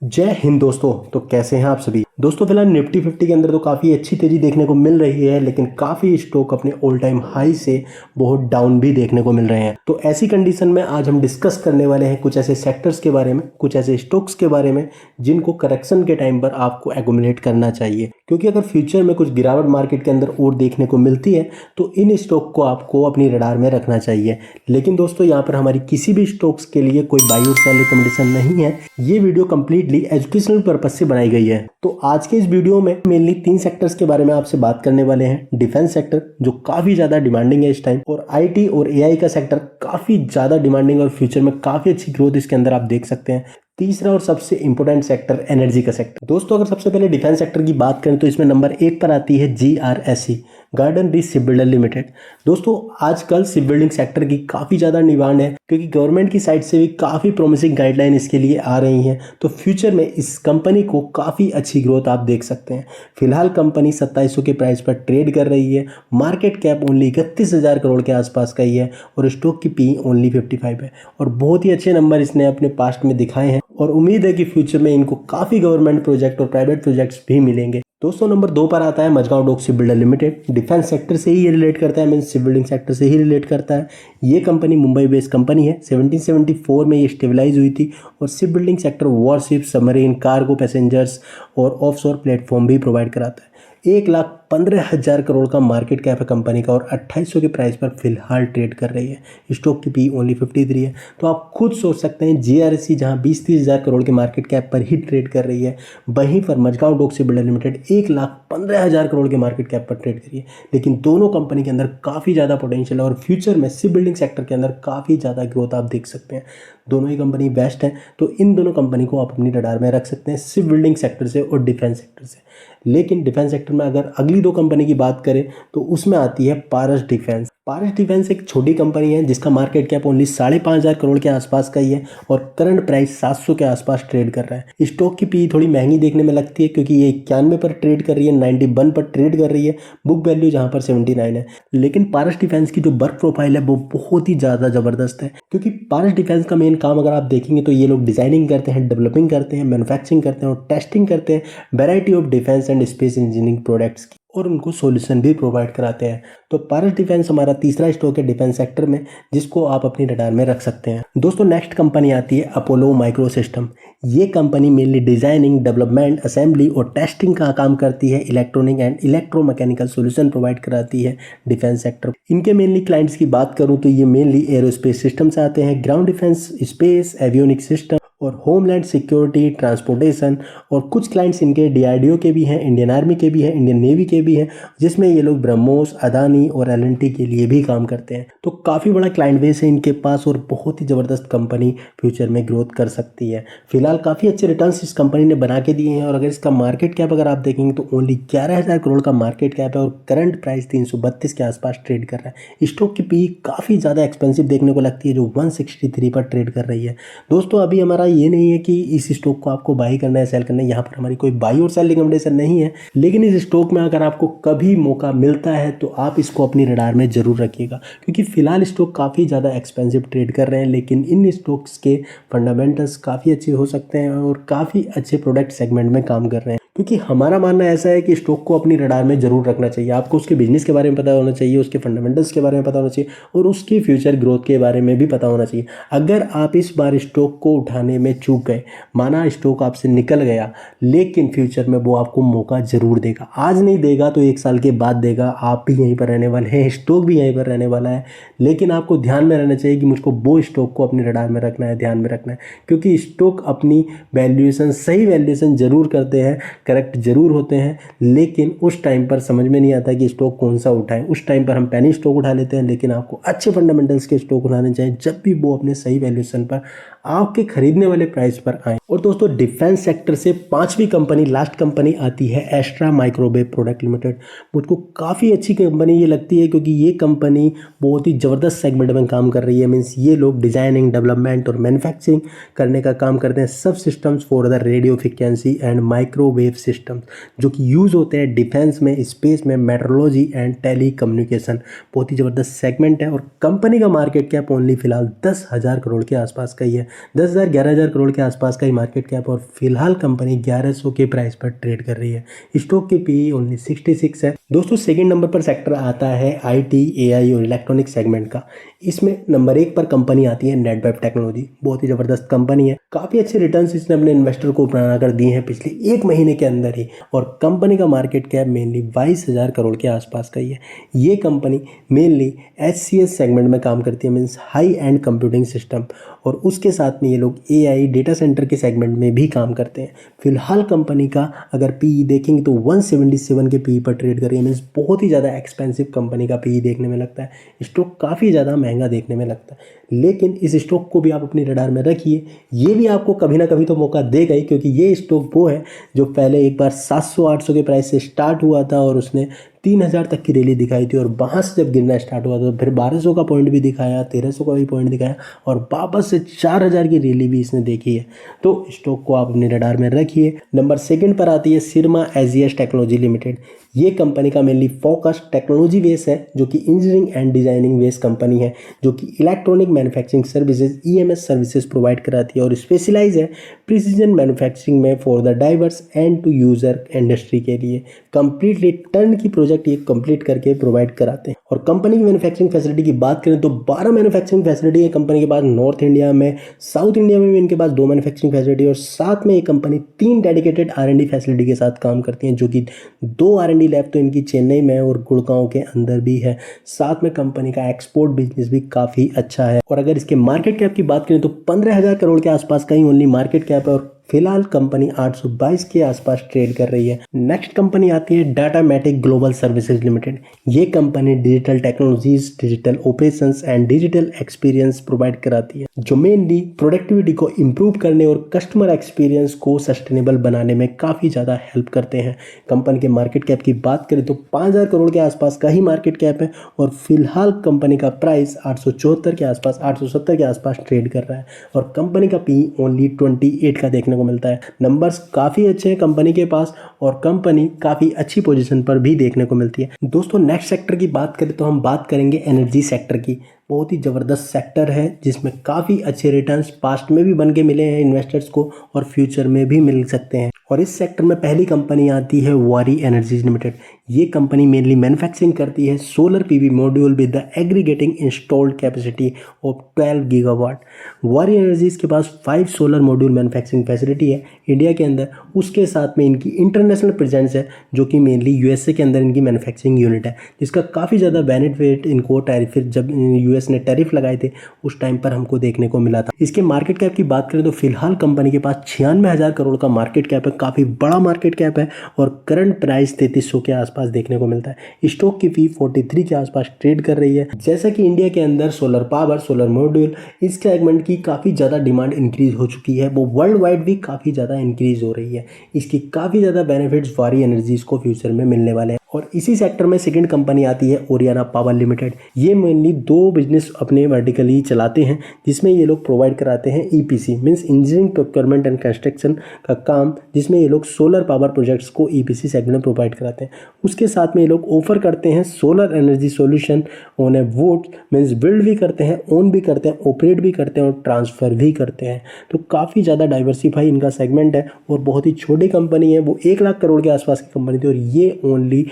जय हिंद दोस्तों। तो कैसे हैं आप सभी दोस्तों। फिलहाल निफ्टी 50 के अंदर तो काफ़ी अच्छी तेजी देखने को मिल रही है, लेकिन काफ़ी स्टॉक अपने ऑल टाइम हाई से बहुत डाउन भी देखने को मिल रहे हैं। तो ऐसी कंडीशन में आज हम डिस्कस करने वाले हैं कुछ ऐसे सेक्टर्स के बारे में, कुछ ऐसे स्टॉक्स के बारे में जिनको करेक्शन के टाइम पर आपको एक्यूमुलेट करना चाहिए, क्योंकि अगर फ्यूचर में कुछ गिरावट मार्केट के अंदर और देखने को मिलती है तो इन स्टॉक को आपको अपनी रडार में रखना चाहिए। लेकिन दोस्तों यहाँ पर हमारी किसी भी स्टॉक्स के लिए कोई बाई और सेल रिकमेंडेशन नहीं है। ये वीडियो कंप्लीटली एजुकेशनल पर्पज से बनाई गई है। तो आज के इस वीडियो में मेनली 3 सेक्टर्स के बारे में आपसे बात करने वाले हैं। डिफेंस सेक्टर जो काफी ज्यादा डिमांडिंग है इस टाइम, और आईटी और एआई का सेक्टर काफी ज्यादा डिमांडिंग और फ्यूचर में काफी अच्छी ग्रोथ इसके अंदर आप देख सकते हैं। तीसरा और सबसे इंपॉर्टेंट सेक्टर एनर्जी का सेक्टर। दोस्तों अगर सबसे पहले डिफेंस सेक्टर की बात करें तो इसमें नंबर 1 पर आती है GRSE, garden reach shipbuilder limited. दोस्तों आजकल शिप बिल्डिंग सेक्टर की काफ़ी ज़्यादा डिमांड है, क्योंकि गवर्नमेंट की साइड से भी काफ़ी प्रोमिसिंग गाइडलाइन इसके लिए आ रही हैं। तो फ्यूचर में इस कंपनी को काफ़ी अच्छी ग्रोथ आप देख सकते हैं। फिलहाल कंपनी 2700 के प्राइस पर ट्रेड कर रही है। मार्केट कैप ओनली 31,000 करोड़ के आसपास का ही है, और स्टॉक की पी ओनली 55 है। और बहुत ही अच्छे नंबर इसने अपने पास्ट में दिखाए हैं, और उम्मीद है कि फ्यूचर में इनको काफ़ी गवर्नमेंट प्रोजेक्ट और प्राइवेट प्रोजेक्ट्स भी मिलेंगे। दोस्तों नंबर 2 पर आता है Mazagon dock ship builder limited. Defence sector से ही ये रिलेट करता है, मीन्स शिप बिल्डिंग सेक्टर से ही रिलेट करता है। ये कंपनी मुंबई बेस्ड कंपनी है। 1774 में ये स्टेबलाइज हुई थी, और ship building sector worship, submarine, cargo, passengers और ऑफशोर प्लेटफॉर्म भी प्रोवाइड कराता है। 1,15,000 करोड़ का मार्केट कैप है कंपनी का, और 2800 के प्राइस पर फिलहाल ट्रेड कर रही है। स्टॉक की पी ओनली 53 है। तो आप खुद सोच सकते हैं, GRSE जहां 20-30 हज़ार करोड़ के मार्केट कैप पर ही ट्रेड कर रही है, वहीं पर Mazagon dock ship builder limited 1,15,000 crore के मार्केट कैप पर ट्रेड कर रही है। लेकिन दोनों कंपनी के अंदर काफ़ी ज़्यादा पोटेंशियल है, और फ्यूचर में शिप बिल्डिंग सेक्टर के अंदर काफ़ी ज़्यादा ग्रोथ आप देख सकते हैं। दोनों ही कंपनी बेस्ट है, तो इन दोनों कंपनी को आप अपनी रडार में रख सकते हैं, शिप बिल्डिंग सेक्टर से और डिफेंस सेक्टर से। लेकिन डिफेंस सेक्टर में अगर अगली 2 कंपनी की बात करें तो उसमें आती है पारस डिफेंस। पारस डिफेंस एक छोटी कंपनी है जिसका मार्केट कैप ओनली 5,500 करोड़ के आसपास का ही है, और करंट प्राइस 700 के आसपास ट्रेड कर रहा है। स्टॉक की पी थोड़ी महंगी देखने में लगती है, क्योंकि ये 91 पर ट्रेड कर रही है, 91 पर ट्रेड कर रही है, बुक वैल्यू जहां पर 79 है। लेकिन पारस डिफेंस की जो वर्क प्रोफाइल है वो बहुत ही ज़्यादा ज़बरदस्त है, क्योंकि पारस डिफेंस का मेन काम अगर आप देखेंगे तो ये लोग डिजाइनिंग करते हैं, डेवलपिंग करते हैं, मैन्युफैक्चरिंग करते हैं और टेस्टिंग करते हैं variety of defence and space engineering products की, और उनको सॉल्यूशन भी प्रोवाइड कराते हैं। तो पारस डिफेंस हमारा तीसरा स्टॉक है डिफेंस सेक्टर में, जिसको आप अपनी रडार में रख सकते हैं। दोस्तों नेक्स्ट कंपनी आती है अपोलो माइक्रो सिस्टम। ये company mainly designing, development, assembly और टेस्टिंग का काम करती है। Electronic and electromechanical solution provide कराती है डिफेंस सेक्टर। इनके मेनली क्लाइंट्स की बात करूं तो ये मेनली एरोस्पेस सिस्टम से आते हैं, ground defence, space, avionic system और होमलैंड सिक्योरिटी, ट्रांसपोर्टेशन, और कुछ क्लाइंट्स इनके DRDO के भी हैं, इंडियन आर्मी के भी हैं, इंडियन नेवी के भी हैं, जिसमें ये लोग ब्रह्मोस, अदानी और LNT के लिए भी काम करते हैं। तो काफ़ी बड़ा क्लाइंट बेस है इनके पास, और बहुत ही ज़बरदस्त कंपनी फ्यूचर में ग्रोथ कर सकती है। फिलहाल काफ़ी अच्छे रिटर्न्स इस कंपनी ने बना के दिए हैं, और अगर इसका मार्केट कैप अगर आप देखेंगे तो ओनली 11,000 करोड़ का मार्केट कैप है, और करंट प्राइस 332 के आसपास ट्रेड कर रहा है। स्टॉक की पी काफ़ी ज़्यादा एक्सपेंसिव देखने को लगती है, जो 163 पर ट्रेड कर रही है। दोस्तों अभी हमारा ये नहीं है कि इस स्टॉक को आपको बाई करना है, सेल करना है, यहाँ पर हमारी कोई बाई और सेल रिकमेंडेशन नहीं है। लेकिन इस स्टॉक में अगर आपको कभी मौका मिलता है तो आप इसको अपनी रडार में जरूर रखिएगा, क्योंकि फिलहाल स्टॉक काफ़ी ज़्यादा एक्सपेंसिव ट्रेड कर रहे हैं, लेकिन इन स्टॉक्स के फंडामेंटल्स काफ़ी अच्छे हो सकते हैं, और काफ़ी अच्छे प्रोडक्ट सेगमेंट में काम कर रहे हैं। क्योंकि हमारा मानना ऐसा है कि स्टॉक को अपनी रडार में जरूर रखना चाहिए। आपको उसके बिजनेस के बारे में पता होना चाहिए, उसके फंडामेंटल्स के बारे में पता होना चाहिए, और उसकी फ्यूचर ग्रोथ के बारे में भी पता होना चाहिए। अगर आप इस बार स्टॉक को उठाने में चूक गए, माना स्टॉक आपसे निकल गया, लेकिन फ्यूचर में वो आपको मौका जरूर देगा। आज नहीं देगा तो 1 साल के बाद देगा। आप भी यहीं पर रहने वाले हैं, स्टॉक भी यहीं पर रहने वाला है, लेकिन आपको ध्यान में रहना चाहिए कि मुझको वो स्टॉक को अपनी रडार में रखना है, ध्यान में रखना है। क्योंकि स्टॉक अपनी वैल्यूएशन, सही वैल्यूएशन जरूर करते हैं, करेक्ट जरूर होते हैं, लेकिन उस टाइम पर समझ में नहीं आता कि स्टॉक कौन सा उठाएं। उस टाइम पर हम पेनी स्टॉक उठा लेते हैं, लेकिन आपको अच्छे फंडामेंटल्स के स्टॉक उठाने चाहिए, जब भी वो अपने सही वैल्यूएशन पर आपके खरीदने वाले प्राइस पर आए। और दोस्तों डिफेंस सेक्टर से 5वीं कंपनी, लास्ट कंपनी आती है एस्ट्रा माइक्रोवेव प्रोडक्ट लिमिटेड। मुझको काफ़ी अच्छी कंपनी ये लगती है, क्योंकि ये कंपनी बहुत ही ज़बरदस्त सेगमेंट में काम कर रही है। मीन्स ये लोग डिजाइनिंग, डेवलपमेंट और मैन्युफैक्चरिंग करने का काम करते हैं। सब systems for the radio frequency and microwave systems, जो कि यूज़ होते हैं डिफेंस में, स्पेस में, मेट्रोलॉजी एंड टेली कम्युनिकेशन। बहुत ही ज़बरदस्त सेगमेंट है, और कंपनी का मार्केट कैप ओनली फिलहाल 10,000 करोड़ के आसपास का ही है। 10,000 11,000 करोड़ के आसपास का ही मार्केट कैप और फिलहाल कंपनी 1100 के प्राइस पर ट्रेड कर रही है। स्टॉक की पी ओनली 66 है। दोस्तों सेकंड नंबर पर सेक्टर आता है आईटी, एआई और इलेक्ट्रॉनिक सेगमेंट का। इसमें नंबर 1 पर कंपनी आती है नेटवेब टेक्नोलॉजी। बहुत ही ज़बरदस्त कंपनी है, काफ़ी अच्छे रिटर्न्स इसने अपने इन्वेस्टर को बनाकर दिए हैं पिछले 1 महीने के अंदर ही। और कंपनी का मार्केट कैप मेनली 22,000 करोड़ के आसपास का ही है। ये कंपनी मेनली एचसीएस सेगमेंट में काम करती है, means high and computing system, और उसके साथ में ये लोग एआई डेटा सेंटर के सेगमेंट में भी काम करते हैं। फिलहाल कंपनी का अगर पीई देखेंगे तो 177 के पीई पर ट्रेड कर रही है, मीन्स बहुत ही ज़्यादा एक्सपेंसिव कंपनी का पीई देखने में लगता है। स्टॉक काफ़ी ज़्यादा महंगा देखने में लगता है, लेकिन इस स्टॉक को भी आप अपनी रडार में रखिए। ये भी आपको कभी ना कभी तो मौका देगा ही, क्योंकि ये स्टॉक वो है जो पहले एक बार 700-800 के प्राइस से स्टार्ट हुआ था और उसने 3,000 तक की रैली दिखाई थी, और वहाँ से जब गिरना स्टार्ट हुआ तो फिर 1200 का पॉइंट भी दिखाया, 1300 का भी पॉइंट दिखाया, और वापस से 4,000 की रैली भी इसने देखी है। तो स्टॉक को आप अपने रडार में रखिए। नंबर 2 पर आती है सिरमा एजीएस टेक्नोलॉजी लिमिटेड। ये कंपनी का मेनली फोकस टेक्नोलॉजी बेस है, जो कि engineering and designing base company है, जो कि electronic manufacturing services EMS services provide कराती है और स्पेशलाइज है प्रिसीजन मैन्युफैक्चरिंग में for the diverse end to user industry के लिए। कंप्लीटली टर्न की प्रोजेक्ट ये कंप्लीट करके प्रोवाइड कराते हैं। और कंपनी की मैन्युफैक्चरिंग फैसिलिटी की बात करें तो 12 मैन्युफैक्चरिंग फैसिलिटी है कंपनी के पास नॉर्थ इंडिया में, साउथ इंडिया में भी इनके पास 2 मैन्युफैक्चरिंग फैसिलिटी, और साथ में ये कंपनी 3 डेडिकेटेड आर&डी फैसिलिटी के साथ काम करती है, जो कि 2 आर&डी लैब तो इनकी चेन्नई में और गुड़गांव के अंदर भी है। साथ में कंपनी का एक्सपोर्ट बिजनेस भी काफ़ी अच्छा है। और अगर इसके मार्केट कैप की बात करें तो 15,000 करोड़ के आसपास का ही ओनली मार्केट कैप है, और फिलहाल कंपनी 822 के आसपास ट्रेड कर रही है। नेक्स्ट कंपनी आती है डाटामैटिक ग्लोबल सर्विसेज लिमिटेड। ये company digital technologies, digital operations and digital experience provide कराती है, जो मेनली प्रोडक्टिविटी को इंप्रूव करने और कस्टमर एक्सपीरियंस को सस्टेनेबल बनाने में काफ़ी ज़्यादा हेल्प करते हैं। कंपनी के मार्केट कैप की बात करें तो 5,000 करोड़ के आसपास का ही मार्केट कैप है, और फिलहाल कंपनी का प्राइस 874 के आसपास, 870 के आसपास ट्रेड कर रहा है, और कंपनी का पी ओनली 28 का देखने को मिलता है। नंबर्स काफ़ी अच्छे हैं कंपनी के पास, और कंपनी काफ़ी अच्छी पोजीशन पर भी देखने को मिलती है। दोस्तों नेक्स्ट सेक्टर की बात करें तो हम बात करेंगे एनर्जी सेक्टर की। बहुत ही ज़बरदस्त सेक्टर है, जिसमें काफ़ी अच्छे रिटर्न्स पास्ट में भी बन के मिले हैं इन्वेस्टर्स को, और फ्यूचर में भी मिल सकते हैं। और इस सेक्टर में पहली कंपनी आती है वारी एनर्जीज लिमिटेड। ये कंपनी मेनली मैन्युफैक्चरिंग करती है solar PV module with the aggregating installed capacity of 12 gigawatt. वारी एनर्जीज के पास 5 सोलर मॉड्यूल मैन्युफैक्चरिंग फैसिलिटी है इंडिया के अंदर। उसके साथ में इनकी इंटरनेशनल प्रेजेंस है, जो कि मेनली यूएसए के अंदर इनकी मैन्युफैक्चरिंग यूनिट है, जिसका काफ़ी ज़्यादा बेनिफिट इनको टैरिफ, जब यूएस ने टैरिफ लगाए थे उस टाइम पर हमको देखने को मिला था। इसके मार्केट कैप की बात करें तो फिलहाल कंपनी के पास 96,000 करोड़ का मार्केट कैप है, काफ़ी बड़ा मार्केट कैप है, और करंट प्राइस 3300 के आसपास देखने को मिलता है। स्टॉक की फी 43 के आसपास ट्रेड कर रही है। जैसा कि इंडिया के अंदर सोलर पावर, सोलर मॉड्यूल, इस सेगमेंट की काफ़ी ज़्यादा डिमांड इंक्रीज हो चुकी है, वो वर्ल्ड वाइड भी काफ़ी ज़्यादा इंक्रीज हो रही है। इसकी काफ़ी ज़्यादा बेनिफिट्स वारी एनर्जीज को फ्यूचर में मिलने वाले हैं। और इसी सेक्टर में सेकंड कंपनी आती है ओरियाना पावर लिमिटेड। ये मेनली 2 बिजनेस अपने वर्टिकली चलाते हैं, जिसमें ये लोग प्रोवाइड कराते हैं EPC, means engineering procurement and construction का काम, जिसमें ये लोग सोलर पावर प्रोजेक्ट्स को ईपीसी सेगमेंट में प्रोवाइड कराते हैं। उसके साथ में ये लोग ऑफर करते हैं solar energy solution on A vote, means build भी करते हैं, ओन भी करते हैं, ऑपरेट भी करते हैं और ट्रांसफ़र भी करते हैं। तो काफ़ी ज़्यादा डाइवर्सिफाई इनका सेगमेंट है, और बहुत ही छोटी कंपनी है। वो 1 लाख करोड़ के आसपास की कंपनी थी, और ये ओनली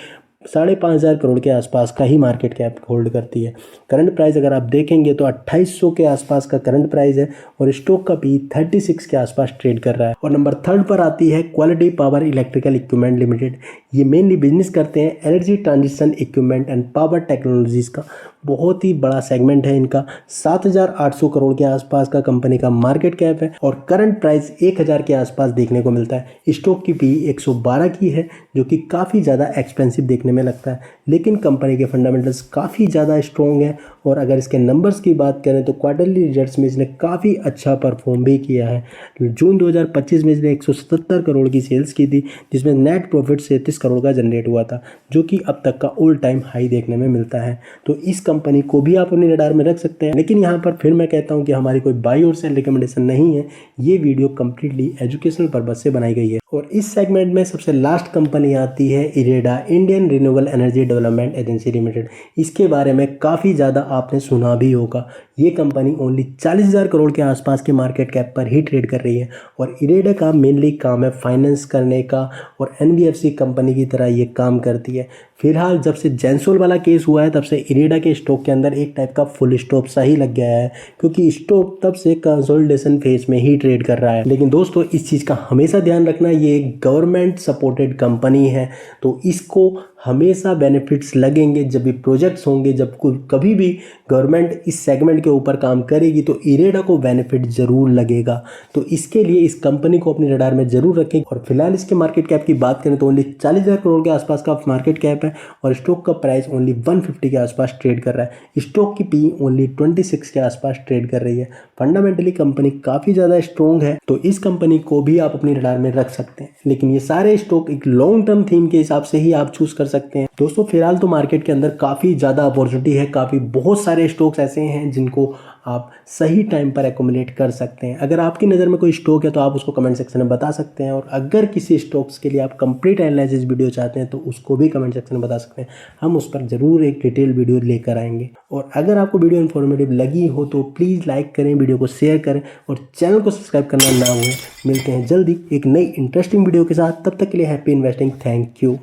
5,500 करोड़ के आसपास का ही मार्केट कैप होल्ड करती है। करंट प्राइस अगर आप देखेंगे तो 2800 के आसपास का करंट प्राइस है, और स्टॉक का पी 36 के आसपास ट्रेड कर रहा है। और नंबर 3 पर आती है quality power electrical equipment limited. ये मेनली बिजनेस करते हैं energy transition equipment and power technologies का। बहुत ही बड़ा सेगमेंट है इनका। 7,800 करोड़ के आसपास का कंपनी का मार्केट कैप है, और करंट प्राइस 1,000 के आसपास देखने को मिलता है। स्टॉक की पी 112 की है, जो कि काफ़ी ज़्यादा एक्सपेंसिव देखने में लगता है, लेकिन कंपनी के फंडामेंटल्स काफ़ी ज़्यादा स्ट्रॉन्ग है। और अगर इसके नंबर्स की बात करें तो क्वार्टरली रिजल्ट्स में इसने काफ़ी अच्छा परफॉर्म भी किया है। जून 2025 में इसने 177 करोड़ की सेल्स की थी, जिसमें नेट प्रॉफिट 37 करोड़ का जनरेट हुआ था, जो कि अब तक का ऑल टाइम हाई देखने में मिलता है। तो इस कंपनी को भी आप अपने रडार में रख सकते हैं। लेकिन यहाँ पर फिर मैं कहता हूँ कि हमारी कोई बाई और सेल रिकमेंडेशन नहीं है, ये वीडियो कम्प्लीटली एजुकेशनल पर्पज से बनाई गई है। और इस सेगमेंट में सबसे लास्ट कंपनी आती है IREDA, Indian renewable energy development agency limited. इसके बारे में काफ़ी ज़्यादा आपने सुना भी होगा। ये कंपनी ओनली 40,000 करोड़ के आसपास के मार्केट कैप पर ही ट्रेड कर रही है और इरेडा का मेनली काम है फाइनेंस करने का और एनबीएफसी कंपनी की तरह ये काम करती है। फिलहाल जब से जेंसोल वाला केस हुआ है तब से इरेडा के स्टॉक के अंदर एक टाइप का फुल स्टॉप सा ही लग गया है, क्योंकि स्टॉक तब से कंसोलिडेशन फेज में ही ट्रेड कर रहा है। लेकिन दोस्तों इस चीज़ का हमेशा ध्यान रखना, ये एक गवर्नमेंट सपोर्टेड कंपनी है तो इसको हमेशा बेनिफिट्स लगेंगे जब भी प्रोजेक्ट्स होंगे। जब कभी भी गवर्नमेंट इस सेगमेंट के ऊपर काम करेगी तो इरेडा को बेनिफिट जरूर लगेगा। तो इसके लिए इस कंपनी को अपने रडार में जरूर रखें। और फिलहाल इसके मार्केट कैप की बात करें तो ओनली 40,000 करोड़ के आसपास का मार्केट कैप है और स्टॉक का प्राइस ओनली 150 के आसपास ट्रेड कर रहा है। स्टॉक की पी ओनली 26 के आसपास ट्रेड कर रही है। फंडामेंटली कंपनी काफ़ी ज़्यादा स्ट्रॉन्ग है तो इस कंपनी को भी आप अपनी रडार में रख सकते हैं। लेकिन ये सारे स्टॉक एक लॉन्ग टर्म थीम के हिसाब से ही आप चूज कर सकते हैं। दोस्तों फिलहाल तो मार्केट के अंदर काफ़ी ज़्यादा अपॉर्चुनिटी है, काफ़ी बहुत सारे स्टॉक्स ऐसे हैं जिनको आप सही टाइम पर एक्युमुलेट कर सकते हैं। अगर आपकी नज़र में कोई स्टॉक है तो आप उसको कमेंट सेक्शन में बता सकते हैं और अगर किसी स्टॉक्स के लिए आप कंप्लीट एनालिसिस वीडियो चाहते हैं तो उसको भी कमेंट सेक्शन में बता सकते हैं। हम उस पर ज़रूर एक डिटेल वीडियो लेकर आएंगे। और अगर आपको वीडियो इन्फॉर्मेटिव लगी हो तो प्लीज़ लाइक करें, वीडियो को शेयर करें और चैनल को सब्सक्राइब करना ना भूलें। मिलते हैं जल्दी एक नई इंटरेस्टिंग वीडियो के साथ, तब तक के लिए हैप्पी इन्वेस्टिंग। Thank you.